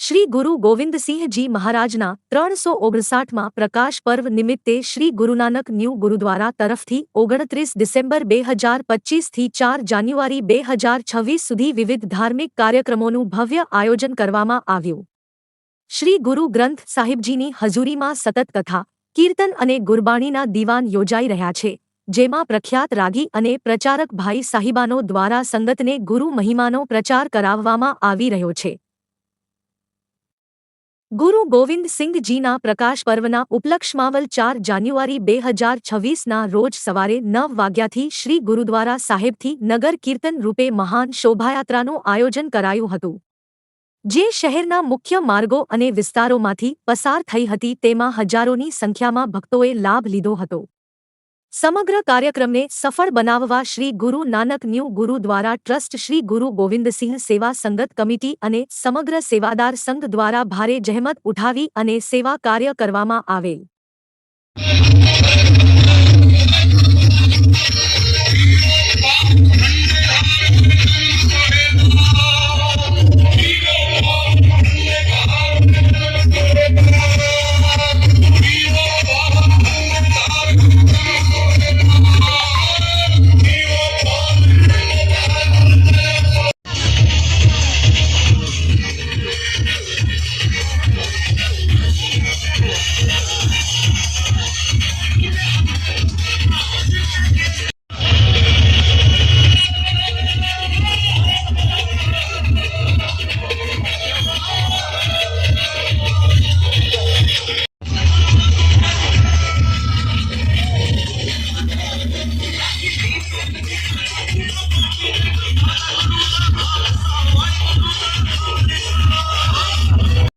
શ્રી ગુરુ ગોવિંદસિંહજી મહારાજના 359માં પ્રકાશ પર્વ નિમિત્તે શ્રી ગુરુનાનક ન્યૂ ગુરુદ્વારા તરફથી 29 ડિસેમ્બર 2025થી 4 જાન્યુઆરી 2026 સુધી વિવિધ ધાર્મિક કાર્યક્રમોનું ભવ્ય આયોજન કરવામાં આવ્યું. શ્રી ગુરુ ગ્રંથ સાહિબજીની હજુરીમાં સતત કથા, કીર્તન અને ગુરબાણીના દીવાન યોજાઈ રહ્યા છે, જેમાં પ્રખ્યાત રાગી અને પ્રચારક ભાઈ સાહિબાનો દ્વારા સંગતને ગુરુ મહિમાનો પ્રચાર કરાવવામાં આવી રહ્યો છે. ગુરુ ગોવિંદસિંહજીના પ્રકાશ પર્વના ઉપલક્ષમાં 4 જાન્યુઆરી 2026ના રોજ સવારે 9 વાગ્યાથી શ્રી ગુરુદ્વારા સાહેબથી નગર કીર્તન રૂપે મહાન શોભાયાત્રાનું આયોજન કરાયું હતું, જે શહેરના મુખ્ય માર્ગો અને વિસ્તારોમાંથી પસાર થઈ હતી. તેમાં હજારોની સંખ્યામાં ભક્તોએ લાભ લીધો હતો. સમગ્ર કાર્યક્રમને સફળ બનાવવા શ્રી ગુરુ નાનક ન્યૂ ગુરુદ્વારા ટ્રસ્ટ, શ્રી ગુરુ ગોવિંદસિંહ સેવા સંગત કમિટી અને સમગ્ર સેવાદાર સંઘ દ્વારા ભારે જહેમત ઉઠાવી અને સેવા કાર્ય કરવામાં આવેલ.